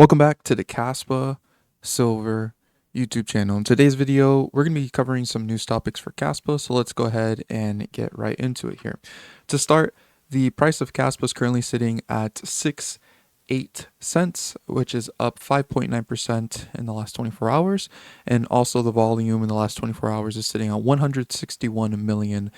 Welcome back to the Kaspa Silver YouTube channel. In today's video, we're going to be covering some news topics for Kaspa, so let's go ahead and get right into it here. To start, the price of Kaspa is currently sitting at 68 cents, which is up 5.9% in the last 24 hours, and also the volume in the last 24 hours is sitting at $161 million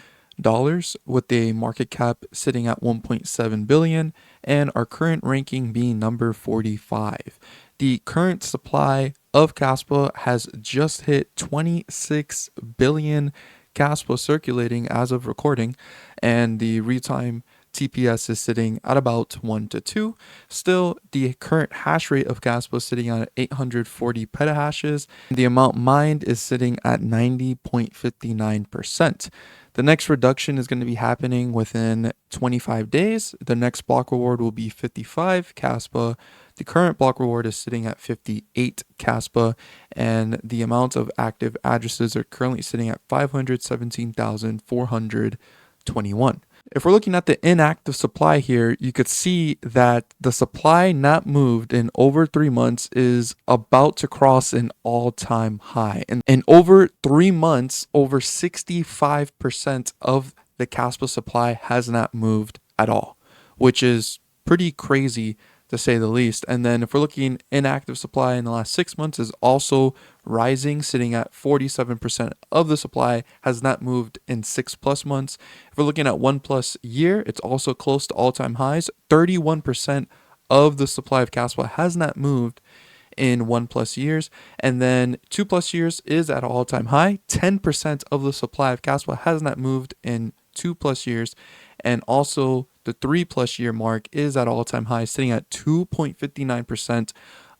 with a market cap sitting at 1.7 billion and our current ranking being number 45. The current supply of Kaspa has just hit 26 billion Kaspa circulating as of recording, and the real-time TPS is sitting at about 1 to 2. Still, the current hash rate of Kaspa is sitting at 840 petahashes. The amount mined is sitting at 90.59%. The next reduction is going to be happening within 25 days. The next block reward will be 55 Kaspa. The current block reward is sitting at 58 Kaspa, and the amount of active addresses are currently sitting at 517,421. If we're looking at the inactive supply here, you could see that the supply not moved in over 3 months is about to cross an all-time high. And in over 3 months, over 65% of the Kaspa supply has not moved at all, which is pretty crazy to say the least. And then if we're looking inactive supply in the last 6 months is also rising, sitting at 47% of the supply has not moved in 6+ months. If we're looking at 1+ year, it's also close to all-time highs. 31% of the supply of Kaspa has not moved in 1+ years, and then 2+ years is at an all-time high. 10% of the supply of Kaspa has not moved in 2+ years, and also the 3+ year mark is at all-time high, sitting at 2.59%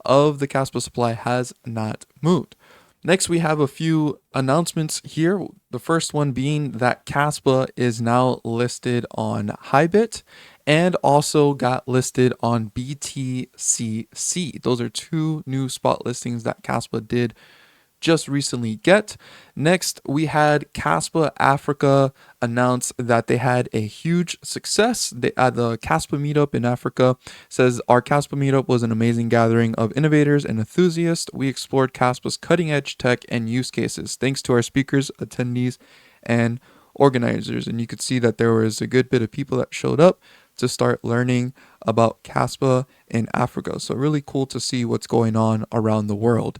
of the Kaspa supply has not moved. Next, we have a few announcements here. The first one being that Kaspa is now listed on Hybit and also got listed on BTCC. Those are two new spot listings that Kaspa did just recently get. Next, we had Kaspa Africa announce that they had a huge success. They at the Kaspa meetup in Africa says our Kaspa meetup was an amazing gathering of innovators and enthusiasts. We explored Kaspa's cutting edge tech and use cases thanks to our speakers, attendees, and organizers. And you could see that there was a good bit of people that showed up to start learning about Kaspa in Africa. So really cool to see what's going on around the world.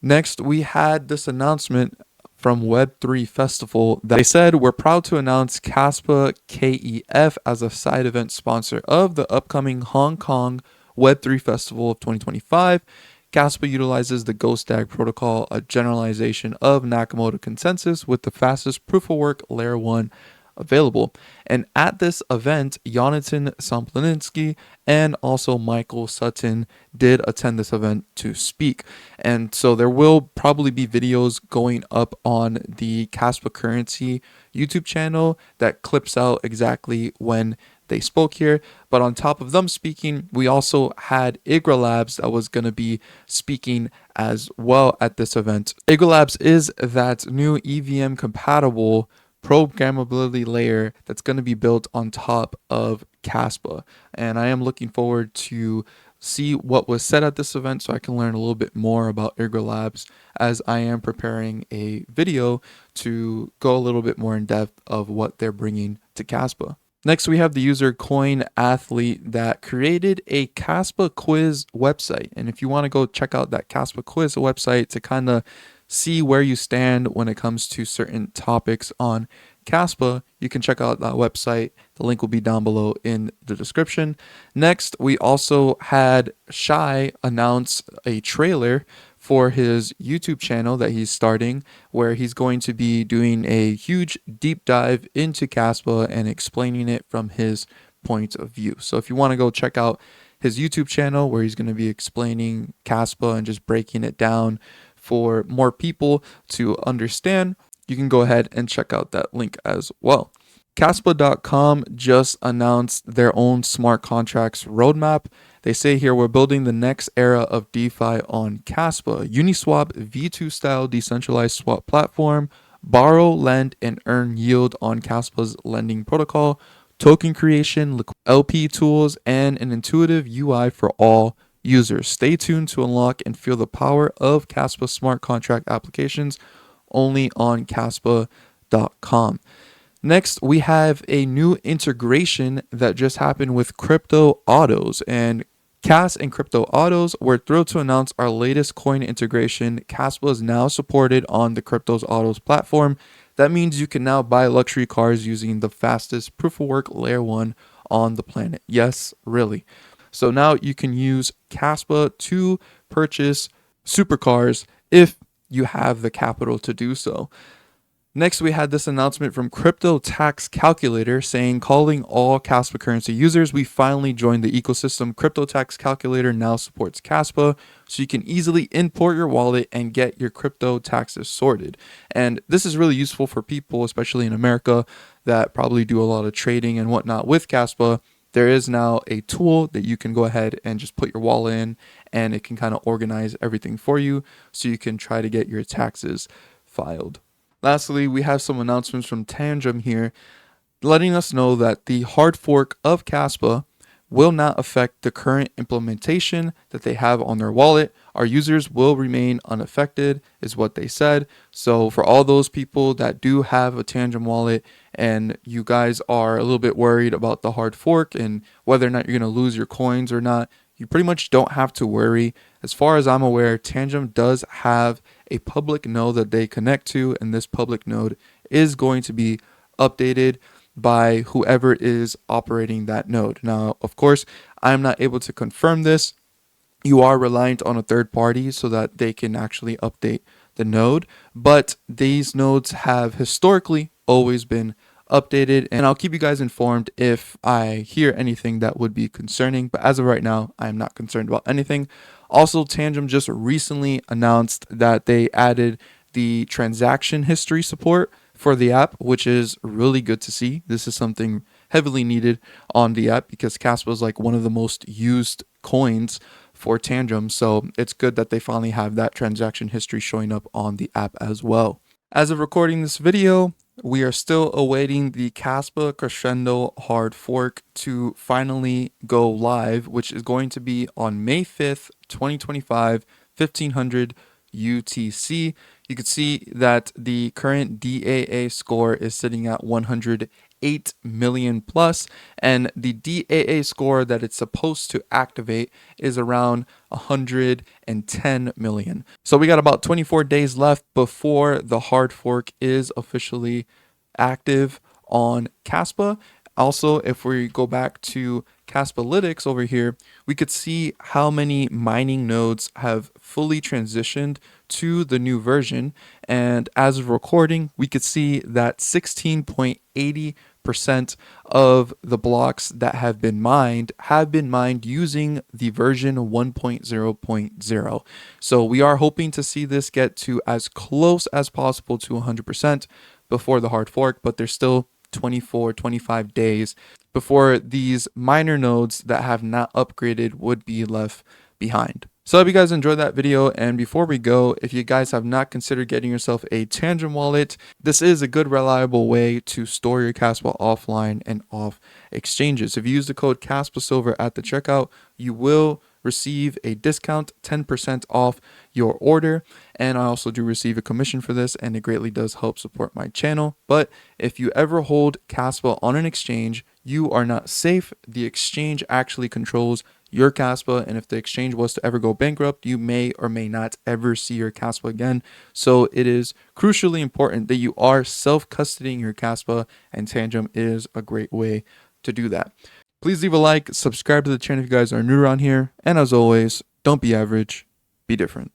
Next, we had this announcement from Web3 Festival that they said, we're proud to announce Kaspa KEF as a side event sponsor of the upcoming Hong Kong Web3 Festival of 2025. Kaspa utilizes the GhostDAG protocol, a generalization of Nakamoto consensus with the fastest proof of work layer 1 available. And at this event, Jonathan Samplinsky and also Michael Sutton did attend this event to speak. And so there will probably be videos going up on the Kaspa Currency YouTube channel that clips out exactly when they spoke here. But on top of them speaking, we also had Igra Labs that was going to be speaking as well at this event. Igra Labs is that new EVM compatible programmability layer that's going to be built on top of Kaspa, and I am looking forward to see what was said at this event so I can learn a little bit more about Igra Labs as I am preparing a video to go a little bit more in depth of what they're bringing to Kaspa. Next, we have the user Coin Athlete that created a Kaspa quiz website, and if you want to go check out that Kaspa quiz website to kind of see where you stand when it comes to certain topics on Kaspa, you can check out that website. The link will be down below in the description. Next, we also had Shy announce a trailer for his YouTube channel that he's starting, where he's going to be doing a huge deep dive into Kaspa and explaining it from his point of view. So if you want to go check out his YouTube channel where he's going to be explaining Kaspa and just breaking it down for more people to understand, you can go ahead and check out that link as well. Kaspa.com just announced their own smart contracts roadmap. They say here, we're building the next era of DeFi on Kaspa, Uniswap V2 style decentralized swap platform, borrow, lend, and earn yield on Kaspa's lending protocol, token creation, LP tools, and an intuitive UI for all users. Stay tuned to unlock and feel the power of Kaspa smart contract applications only on Kaspa.com. Next, we have a new integration that just happened with crypto autos, and Cas and Crypto Autos, we're thrilled to announce our latest coin integration. Kaspa is now supported on the Cryptos Autos platform. That means you can now buy luxury cars using the fastest proof of work layer 1 on the planet. Yes, really. So now you can use Kaspa to purchase supercars if you have the capital to do so. Next, we had this announcement from Crypto Tax Calculator saying, calling all Kaspa currency users, we finally joined the ecosystem. Crypto Tax Calculator now supports Kaspa, so you can easily import your wallet and get your crypto taxes sorted. And this is really useful for people, especially in America, that probably do a lot of trading and whatnot with Kaspa. There is now a tool that you can go ahead and just put your wallet in, and it can kind of organize everything for you so you can try to get your taxes filed. Lastly, we have some announcements from Tangem here, letting us know that the hard fork of Kaspa will not affect the current implementation that they have on their wallet. Our users will remain unaffected, is what they said. So for all those people that do have a Tangem wallet and you guys are a little bit worried about the hard fork and whether or not you're going to lose your coins or not, you pretty much don't have to worry. As far as I'm aware, Tangem does have a public node that they connect to, and this public node is going to be updated by whoever is operating that node. Now, of course, I'm not able to confirm this. You are reliant on a third party so that they can actually update the node, but these nodes have historically always been updated, and I'll keep you guys informed if I hear anything that would be concerning, but as of right now, I'm not concerned about anything. Also, Tangem just recently announced that they added the transaction history support for the app, which is really good to see. This is something heavily needed on the app because Kaspa is like one of the most used coins for Tangem, so it's good that they finally have that transaction history showing up on the app as well. As of recording this video, we are still awaiting the Kaspa Crescendo hard fork to finally go live, which is going to be on May 5th, 2025, 1500 UTC. You can see that the current DAA score is sitting at 108 million plus, and the DAA score that it's supposed to activate is around 110 million. So we got about 24 days left before the hard fork is officially active on Kaspa. Also, if we go back to Kaspalytics over here, we could see how many mining nodes have fully transitioned to the new version. And as of recording, we could see that 16.80% of the blocks that have been mined using the version 1.0.0. So we are hoping to see this get to as close as possible to 100% before the hard fork, but there's still 25 days before these minor nodes that have not upgraded would be left behind. So I hope you guys enjoyed that video, and before we go, if you guys have not considered getting yourself a Tangem wallet, this is a good reliable way to store your Kaspa offline and off exchanges. If you use the code KaspaSilver at the checkout, you will receive a discount, 10% off your order, and I also do receive a commission for this, and it greatly does help support my channel. But if you ever hold Kaspa on an exchange, you are not safe. The exchange actually controls your Kaspa, and if the exchange was to ever go bankrupt, you may or may not ever see your Kaspa again. So it is crucially important that you are self-custodying your Kaspa, and Tangem is a great way to do that. Please leave a like, subscribe to the channel if you guys are new around here, and as always, don't be average, be different.